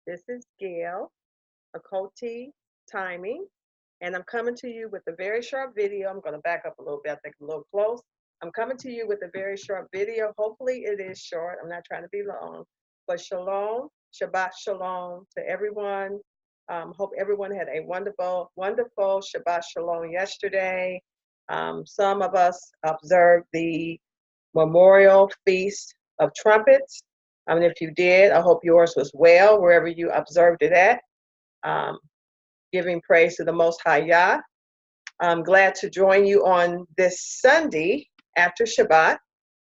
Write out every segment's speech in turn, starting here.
This is Gail, Okoti Timing, and I'm coming to you with a very short video. I'm going to back up a little bit. I think I'm a little close. I'm coming to you with a very short video. Hopefully it is short. I'm not trying to be long. But shalom, Shabbat shalom to everyone. Hope everyone had a wonderful, wonderful Shabbat shalom yesterday. Some of us observed the Memorial Feast of Trumpets. I mean, if you did, I hope yours was well, wherever you observed it at. Um, Giving praise to the Most High Yah. I'm glad to join you on this Sunday after Shabbat.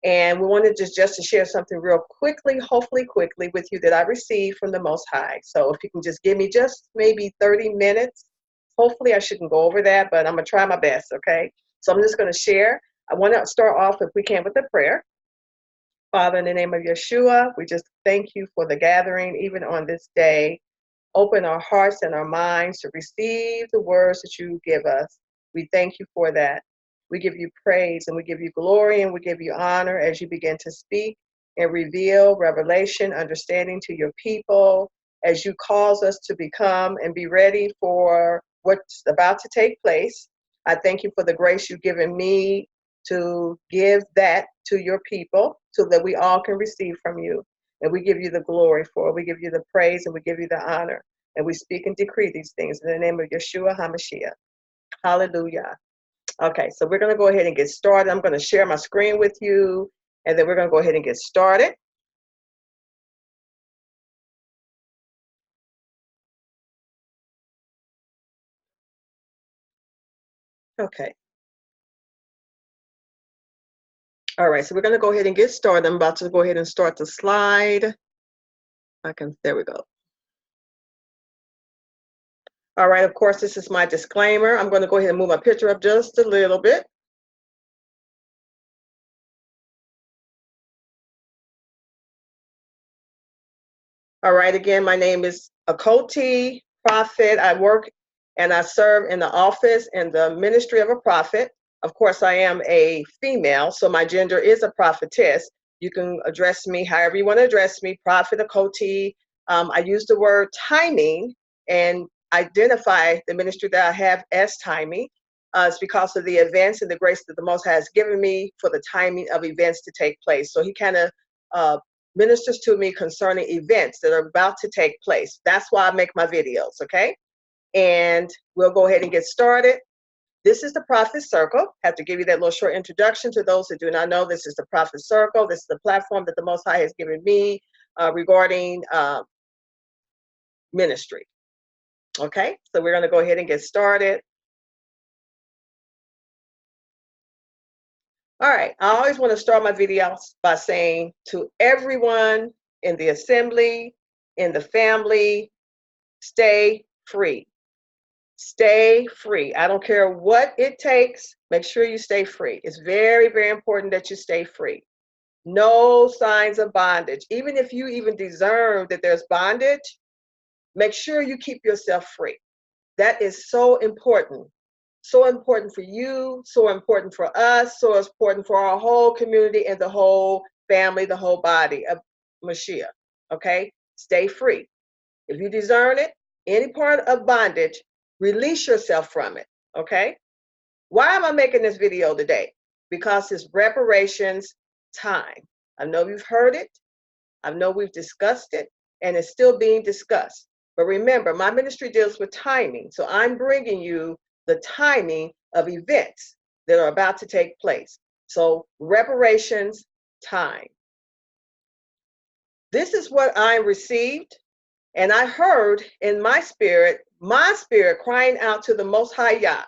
And we wanted just to share something real quickly, hopefully quickly, with you that I received from the Most High. So if you can just give me just maybe 30 minutes, hopefully I shouldn't go over that, but I'm going to try my best, okay? So I'm just going to share. I want to start off, if we can, with a prayer. Father, in the name of Yeshua, we just thank you for the gathering, even on this day. Open our hearts and our minds to receive the words that you give us. We thank you for that. We give you praise and we give you glory and we give you honor as you begin to speak and reveal revelation, understanding to your people, as you cause us to become and be ready for what's about to take place. I thank you for the grace you've given me to give that to your people so that we all can receive from you. And we give you the glory for it. We give you the praise and we give you the honor. And we speak and decree these things in the name of Yeshua HaMashiach. Hallelujah. Okay, so we're going to go ahead and get started. I'm going to share my screen with you, and then we're going to go ahead and get started. Okay. All right, so we're going to go ahead and get started. I'm about to go ahead and start the slide. There we go. All right, of course, this is my disclaimer. I'm going to go ahead and move my picture up just a little bit. All right, again, my name is Okoti Prophet. I work and I serve in the office in the ministry of a prophet. Of course, I am a female, so my gender is a prophetess. You can address me however you want to address me, Prophet Okoti. I use the word timing and identify the ministry that I have as timing. It's because of the events and the grace that the Most High has given me for the timing of events to take place. So he kind of ministers to me concerning events that are about to take place. That's why I make my videos, okay? And we'll go ahead and get started. This is the Prophet Circle. I have to give you that little short introduction to those that do not know. This is the Prophet Circle. This is the platform that the Most High has given me regarding ministry. Okay, so we're going to go ahead and get started. All right, I always want to start my videos by saying to everyone in the assembly, in the family, stay free. Stay free. I don't care what it takes. Make sure you stay free. It's very, very important that you stay free. No signs of bondage. Even if you even discern that there's bondage, make sure you keep yourself free. That is so important. So important for you, so important for us, so important for our whole community and the whole family, the whole body of Mashiach. Okay? Stay free. If you discern it, any part of bondage, release yourself from it. Okay? Why am I making this video today? Because it's reparations time. I know you've heard it. I know we've discussed it, and it's still being discussed. But remember, my ministry deals with timing. So I'm bringing you the timing of events that are about to take place. So reparations time. This is what I received, and I heard in my spirit crying out to the Most High Yah,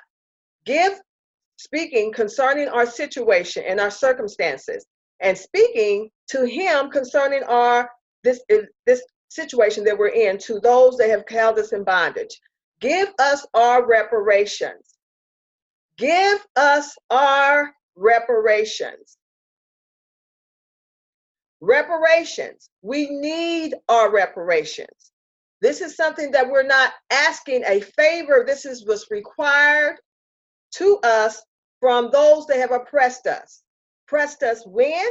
speaking concerning our situation and our circumstances, and speaking to him concerning this situation that we're in, to those that have held us in bondage. Give us our reparations. Give us our reparations. Reparations. We need our reparations. This is something that we're not asking a favor. This is what's required to us from those that have oppressed us. Oppressed us when?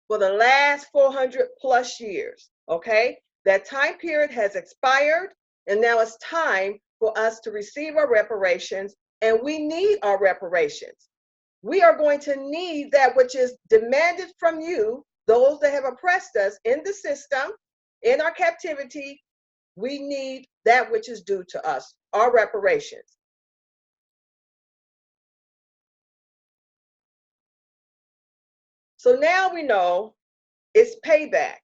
For the last 400 plus years. Okay? That time period has expired, and now it's time for us to receive our reparations, and we need our reparations. We are going to need that which is demanded from you, those that have oppressed us in the system, in our captivity. We need that which is due to us, our reparations. So now we know it's payback.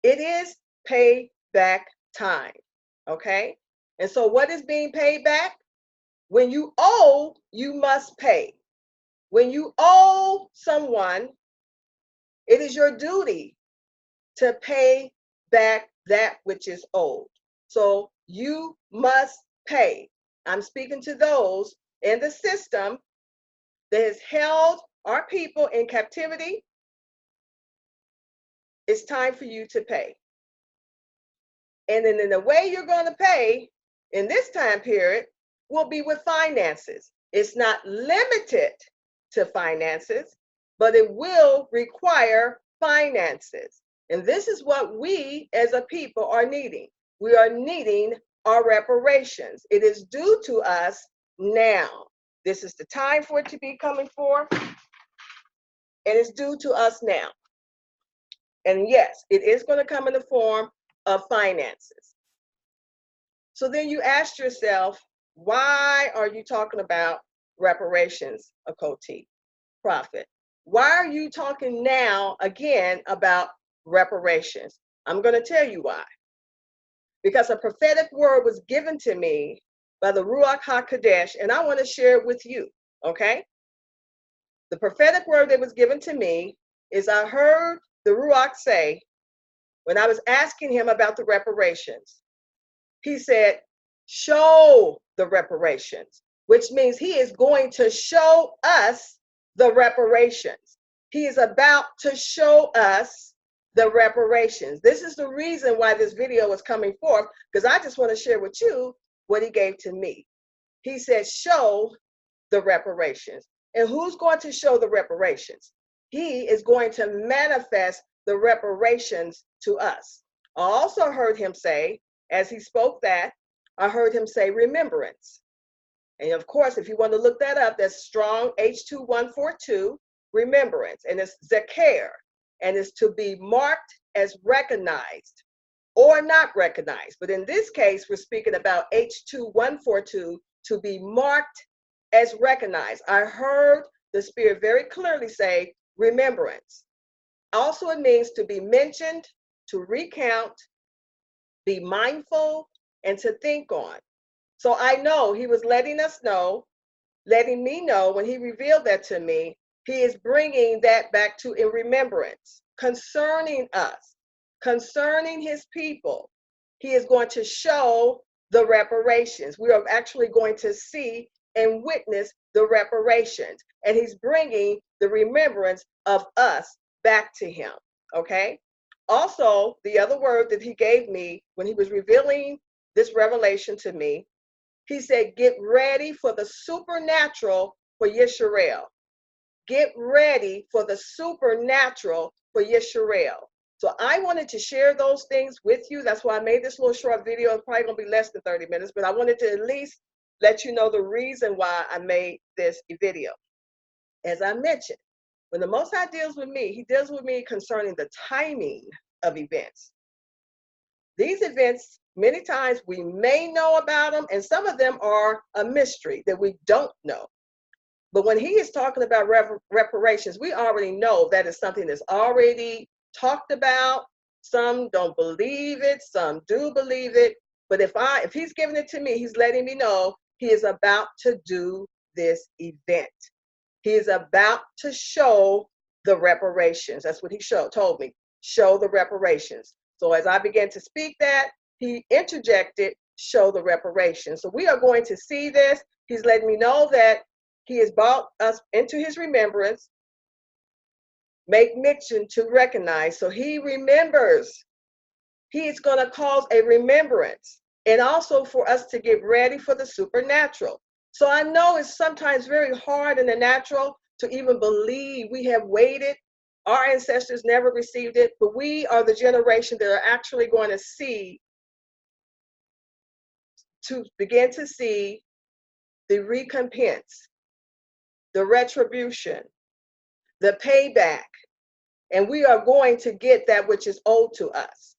It is payback time, okay? And so what is being paid back? When you owe, you must pay. When you owe someone, it is your duty to pay back that which is owed. So you must pay. I'm speaking to those in the system that has held our people in captivity. It's time for you to pay. And then in the way you're going to pay in this time period will be with finances. It's not limited to finances, but it will require finances. And this is what we as a people are needing. We are needing our reparations. It is due to us now. This is the time for it to be coming forth, and it's due to us now. And yes, it is going to come in the form of finances. So then you ask yourself, why are you talking about reparations, Akoti, prophet? Why are you talking now again about reparations? I'm going to tell you why. Because a prophetic word was given to me by the Ruach HaKodesh, and I want to share it with you, okay? The prophetic word that was given to me is I heard the Ruach say, when I was asking him about the reparations, he said, show the reparations, which means he is going to show us the reparations. He is about to show us the reparations. This is the reason why this video is coming forth, because I just want to share with you what he gave to me. He said, show the reparations. And who's going to show the reparations? He is going to manifest the reparations to us. I also heard him say, as he spoke that, I heard him say remembrance. And of course, if you want to look that up, that's strong H2142, remembrance. And it's Zakir. And it's to be marked as recognized or not recognized. But in this case, we're speaking about H2142, to be marked as recognized. I heard the Spirit very clearly say remembrance. Also, it means to be mentioned, to recount, be mindful, and to think on. So I know he was letting us know, letting me know when he revealed that to me, he is bringing that back to in remembrance concerning us, concerning his people. He is going to show the reparations. We are actually going to see and witness the reparations. And he's bringing the remembrance of us back to him, okay? Also, the other word that he gave me when he was revealing this revelation to me, he said, get ready for the supernatural for Yisrael. Get ready for the supernatural for Yisrael. So I wanted to share those things with you. That's why I made this little short video. It's probably going to be less than 30 minutes, but I wanted to at least let you know the reason why I made this video. As I mentioned, when the Most High deals with me, he deals with me concerning the timing of events. These events, many times we may know about them, and some of them are a mystery that we don't know. But when he is talking about reparations, we already know that is something that's already talked about. Some don't believe it, some do believe it. But if he's giving it to me, he's letting me know he is about to do this event. He is about to show the reparations. That's what he told me. Show the reparations. So as I began to speak that, he interjected, show the reparations. So we are going to see this. He's letting me know that he has brought us into his remembrance, make mention to recognize. So he remembers. He is going to cause a remembrance, and also for us to get ready for the supernatural. So I know it's sometimes very hard in the natural to even believe we have waited Our ancestors never received it, but we are the generation that are actually going to begin to see the recompense, the retribution, the payback, and we are going to get that which is owed to us.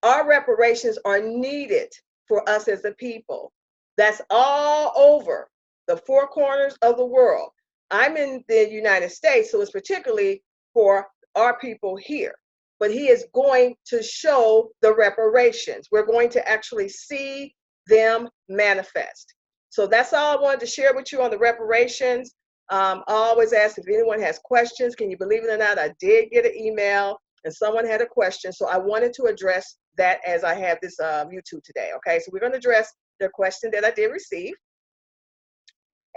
Our reparations are needed for us as a people. That's all over the four corners of the world. I'm in the United States, so it's particularly for our people here. But he is going to show the reparations. We're going to actually see them manifest. So that's all I wanted to share with you on the reparations. I always ask if anyone has questions. Can you believe it or not? I did get an email and someone had a question. So I wanted to address that as I have this YouTube today. Okay, so we're going to address the question that I did receive.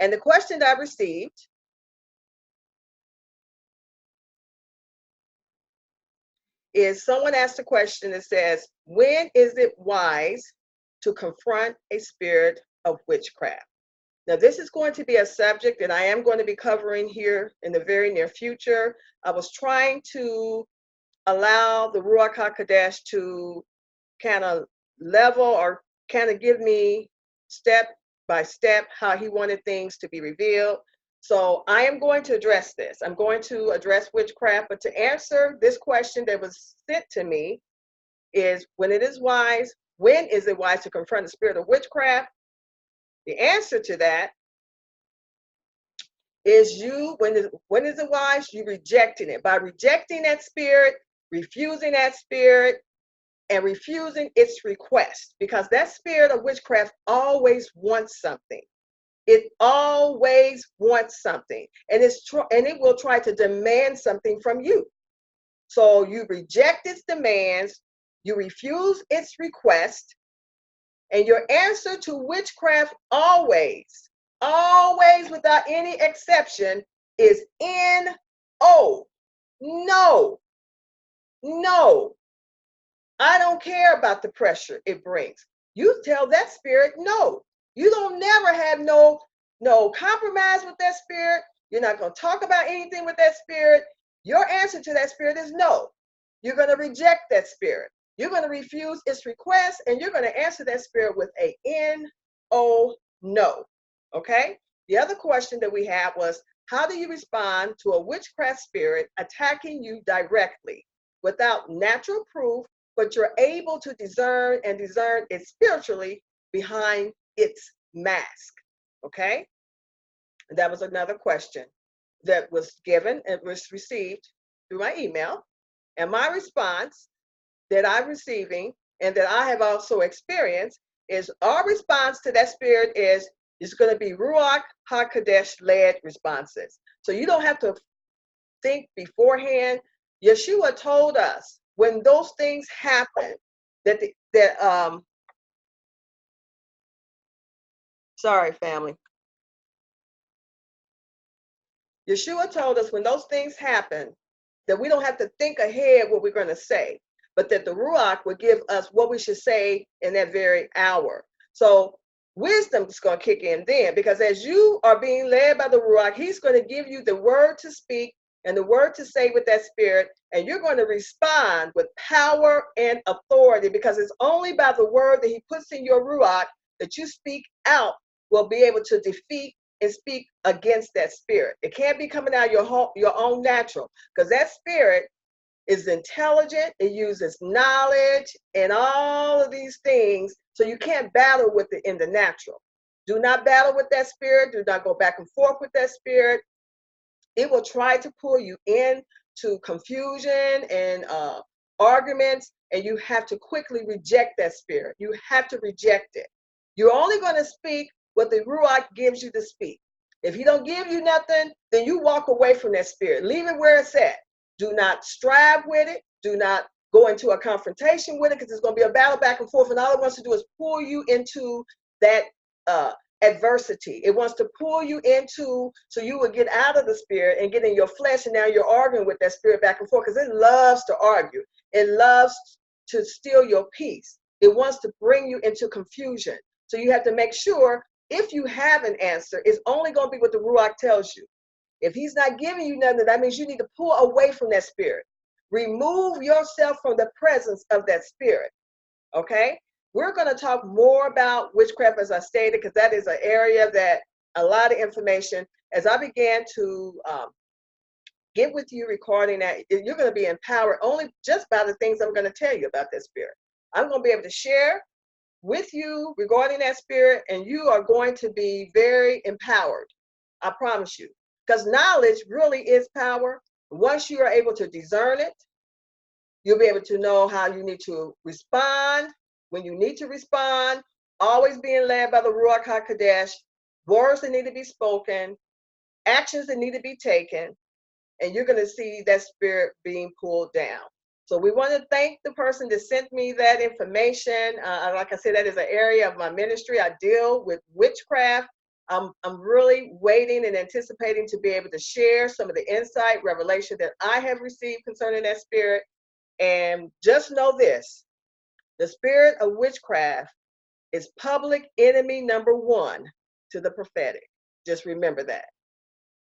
And the question that I received is someone asked a question that says, when is it wise to confront a spirit of witchcraft? Now, this is going to be a subject that I am going to be covering here in the very near future. I was trying to allow the Ruach HaKodesh to kind of level or kind of give me step by step how he wanted things to be revealed. So I am going to address this. I'm going to address witchcraft, but to answer this question that was sent to me is when is it wise to confront the spirit of witchcraft? The answer to that is when is it wise? You rejecting it. By rejecting that spirit, refusing that spirit, and refusing its request, because that spirit of witchcraft always wants something. It always wants something, and it will try to demand something from you. So you reject its demands, you refuse its request, and your answer to witchcraft always without any exception is N-O. No. No. I don't care about the pressure it brings. You tell that spirit no. You don't never have no compromise with that spirit. You're not going to talk about anything with that spirit. Your answer to that spirit is no. You're going to reject that spirit. You're going to refuse its request, and you're going to answer that spirit with a N-O, no. Okay? The other question that we had was, how do you respond to a witchcraft spirit attacking you directly without natural proof, but you're able to discern it spiritually behind its mask? Okay? And that was another question that was given and was received through my email. And my response that I'm receiving and that I have also experienced is our response to that spirit is going to be Ruach HaKodesh led responses. So you don't have to think beforehand. Yeshua told us when those things happen sorry, family. Yeshua told us when those things happen that we don't have to think ahead what we're going to say, but that the Ruach will give us what we should say in that very hour. So wisdom is going to kick in then, because as you are being led by the Ruach, he's going to give you the word to speak and the word to say with that spirit, and you're going to respond with power and authority, because it's only by the word that he puts in your Ruach that you speak out will be able to defeat and speak against that spirit. It can't be coming out your own natural, because that spirit is intelligent. It uses knowledge and all of these things, so you can't battle with it in the natural. Do not battle with that spirit. Do not go back and forth with that spirit. It will try to pull you into confusion and arguments, and you have to quickly reject that spirit. You have to reject it. You're only going to speak what the Ruach gives you to speak. If he don't give you nothing, then you walk away from that spirit. Leave it where it's at. Do not strive with it. Do not go into a confrontation with it, because it's going to be a battle back and forth, and all it wants to do is pull you into that adversity. It wants to pull you into, so you will get out of the spirit and get in your flesh, and now you're arguing with that spirit back and forth, because it loves to argue. It loves to steal your peace. It wants to bring you into confusion. So you have to make sure, if you have an answer, it's only going to be what the Ruach tells you. If he's not giving you nothing, that means you need to pull away from that spirit. Remove yourself from the presence of that spirit. Okay? We're going to talk more about witchcraft, as I stated, because that is an area that a lot of information, as I began to get with you recording that, you're going to be empowered only just by the things I'm going to tell you about that spirit. I'm going to be able to share with you regarding that spirit, and you are going to be very empowered. I promise you. Because knowledge really is power. Once you are able to discern it, you'll be able to know how you need to respond, when you need to respond, always being led by the Ruach HaKodesh, words that need to be spoken, actions that need to be taken, and you're going to see that spirit being pulled down. So we want to thank the person that sent me that information. Like I said, that is an area of my ministry. I deal with witchcraft. I'm really waiting and anticipating to be able to share some of the insight, revelation that I have received concerning that spirit. And just know this, the spirit of witchcraft is public enemy number one to the prophetic. Just remember that.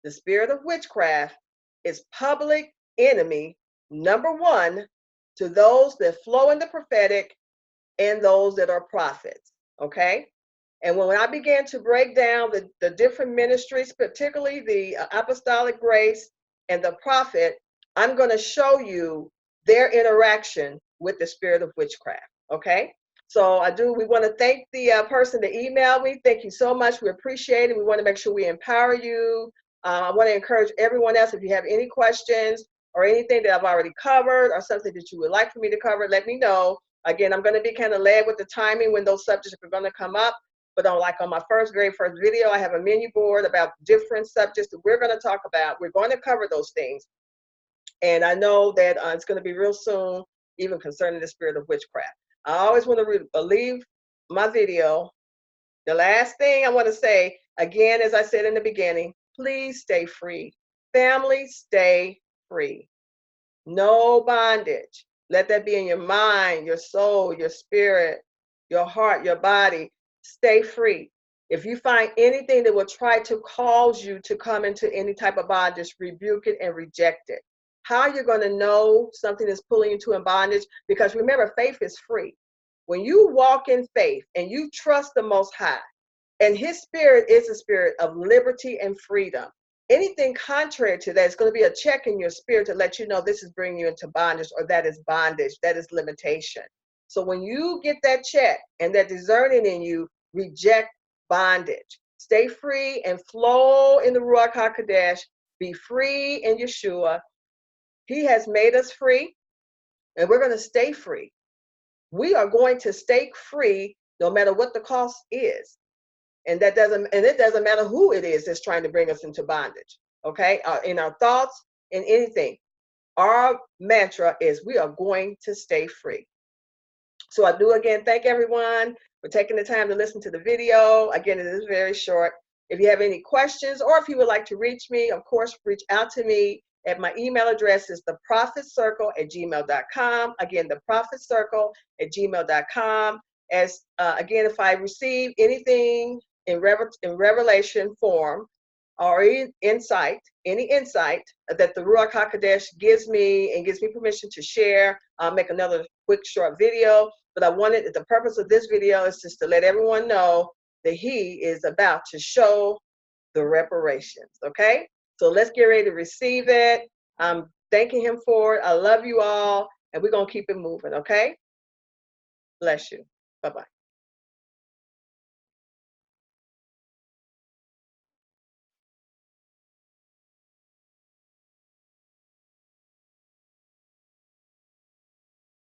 The spirit of witchcraft is public enemy number one to those that flow in the prophetic and those that are prophets. Okay? And when I began to break down the different ministries, particularly the apostolic grace and the prophet, I'm going to show you their interaction with the spirit of witchcraft. Okay? So we want to thank the person that emailed me. Thank you so much. We appreciate it. We want to make sure we empower you. I want to encourage everyone else, if you have any questions or anything that I've already covered or something that you would like for me to cover, let me know. Again, I'm going to be kind of led with the timing when those subjects are going to come up. But on my very first video, I have a menu board about different subjects that we're going to talk about. We're going to cover those things. And I know that it's going to be real soon, even concerning the spirit of witchcraft. I always want to leave my video. The last thing I want to say, again, as I said in the beginning, please stay free. Family, stay free. No bondage. Let that be in your mind, your soul, your spirit, your heart, your body. Stay free. If you find anything that will try to cause you to come into any type of bondage, rebuke it and reject it. How are you going to know something is pulling you to bondage? Because remember, faith is free. When you walk in faith and you trust the Most High, and his spirit is a spirit of liberty and freedom. Anything contrary to that is going to be a check in your spirit to let you know this is bringing you into bondage, or that is bondage, that is limitation. So when you get that check and that discerning in you, reject bondage. Stay free and flow in the Ruach HaKodesh. Be free in Yeshua. He has made us free, and we're going to stay free. We are going to stay free no matter what the cost is. And it doesn't matter who it is that's trying to bring us into bondage. Okay? In our thoughts, in anything. Our mantra is we are going to stay free. So I do again thank everyone for taking the time to listen to the video. Again, it is very short. If you have any questions, or if you would like to reach me, of course, reach out to me. At my email address is theprophetcircle@gmail.com. Again, theprophetcircle@gmail.com. Again, if I receive anything in revelation form or any insight that the Ruach HaKodesh gives me and gives me permission to share, I'll make another quick short video. But the purpose of this video is just to let everyone know that he is about to show the reparations. Okay? So let's get ready to receive it. I'm thanking him for it. I love you all, and we're going to keep it moving. Okay? Bless you. Bye-bye.